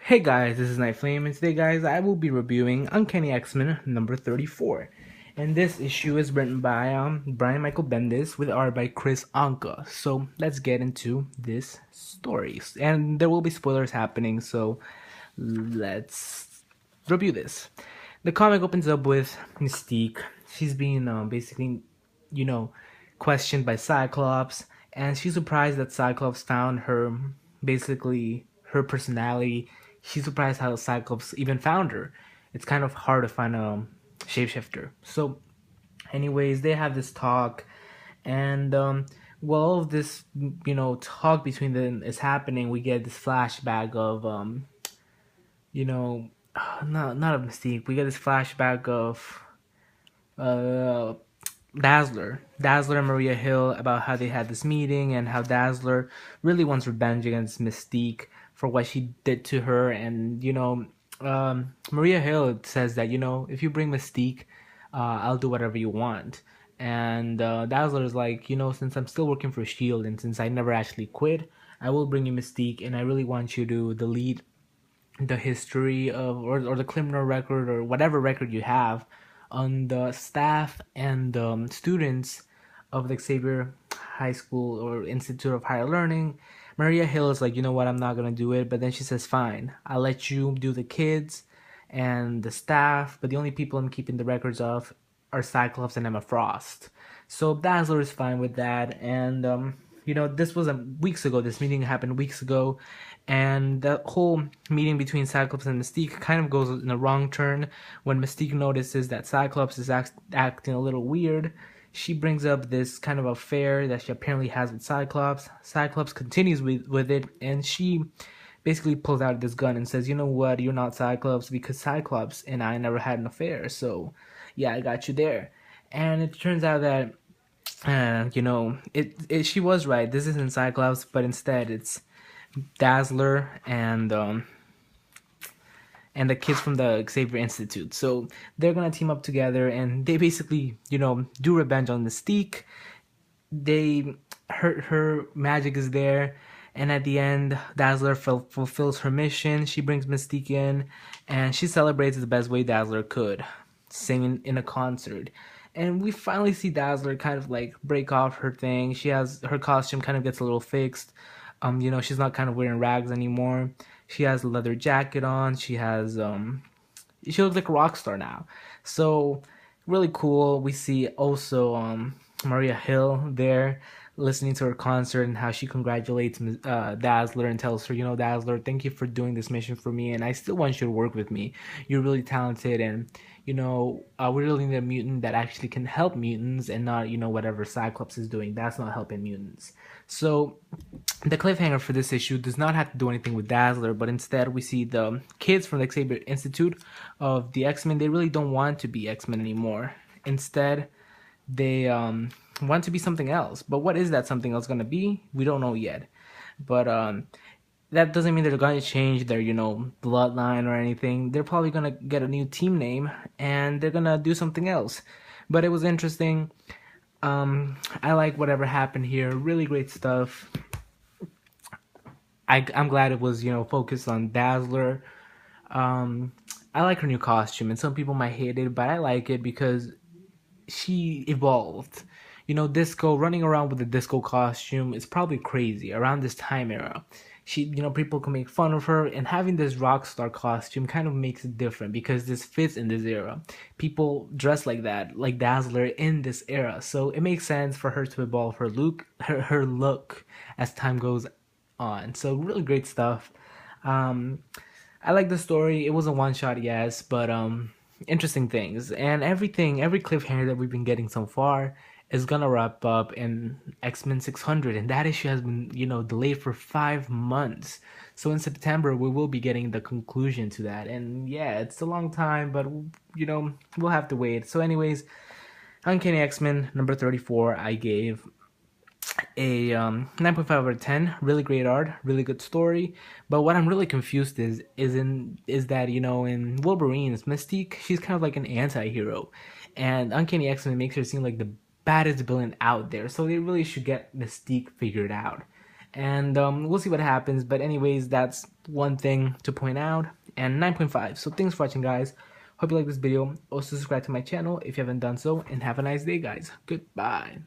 Hey guys, this is Night Flame, and today, guys, I will be reviewing Uncanny X-Men number 34. And this issue is written by Brian Michael Bendis with art by Chris Anka. So let's get into this story. And there will be spoilers happening, so let's review this. The comic opens up with Mystique. She's being basically, you know, questioned by Cyclops, and she's surprised that Cyclops found her, basically her personality. She's surprised how Cyclops even found her. It's kind of hard to find a shapeshifter. So, anyways, they have this talk, and while all of this, talk between them is happening, we get this flashback of you know, not a Mystique. We get this flashback of uh, Dazzler and Maria Hill about how they had this meeting and how Dazzler really wants revenge against Mystique for what she did to her. And Maria Hill says that if you bring Mystique, I'll do whatever you want. And Dazzler is like, since I'm still working for Shield and since I never actually quit, I will bring you Mystique, and I really want you to delete the history of or the criminal record or whatever record you have on the staff and students of the Xavier High School or Institute of Higher Learning. Maria Hill is like, you know what, I'm not gonna do it, but then she says, fine, I'll let you do the kids and the staff, but the only people I'm keeping the records of are Cyclops and Emma Frost. So Dazzler is fine with that, and this was weeks ago. This meeting happened weeks ago, and the whole meeting between Cyclops and Mystique kind of goes in a wrong turn when Mystique notices that Cyclops is acting a little weird. She brings up this kind of affair that she apparently has with Cyclops. Cyclops continues with it, and she basically pulls out this gun and says, "You know what? You're not Cyclops because Cyclops and I never had an affair. So, yeah, I got you there." And it turns out that she was right. This isn't Cyclops, but instead it's Dazzler and the kids from the Xavier Institute. So they're gonna team up together, and they basically, do revenge on Mystique. They her magic is there, and at the end, Dazzler fulfills her mission. She brings Mystique in, and she celebrates the best way Dazzler could, singing in a concert. And we finally see Dazzler kind of like break off her thing. She has her costume kind of gets a little fixed. She's not kind of wearing rags anymore. She has a leather jacket on. She looks like a rock star now. So really cool. We see also Maria Hill there listening to her concert and how she congratulates Dazzler and tells her, Dazzler, thank you for doing this mission for me, and I still want you to work with me. You're really talented, and we really need a mutant that actually can help mutants and not, whatever Cyclops is doing. That's not helping mutants. So the cliffhanger for this issue does not have to do anything with Dazzler, but instead we see the kids from the Xavier Institute of the X-Men. They really don't want to be X-Men anymore. Instead, they want to be something else. But what is that something else going to be? We don't know yet. But that doesn't mean they're going to change their, bloodline or anything. They're probably going to get a new team name and they're going to do something else. But it was interesting. I like whatever happened here. Really great stuff. I'm glad it was, focused on Dazzler. I like her new costume, and some people might hate it, but I like it because she evolved. Disco running around with the disco costume is probably crazy around this time era. People can make fun of her, and having this rock star costume kind of makes it different because this fits in this era. People dress like that, like Dazzler in this era, so it makes sense for her to evolve her look as time goes on. So really great stuff. Um, I like the story. It was a one shot, yes, but interesting things and every cliffhanger that we've been getting so far is gonna wrap up in X-Men 600, and that issue has been delayed for 5 months. So in September we will be getting the conclusion to that, and yeah, it's a long time, but we'll have to wait. So anyways, Uncanny X-Men number 34, I gave a 9.5 out of 10. Really great art, really good story. But what I'm really confused is that in Wolverine's Mystique, she's kind of like an anti-hero, and Uncanny X-Men makes her seem like the baddest villain out there. So they really should get Mystique figured out. and we'll see what happens. But anyways, that's one thing to point out. And 9.5. So thanks for watching, guys. Hope you like this video. Also subscribe to my channel if you haven't done so, and have a nice day, guys. Goodbye.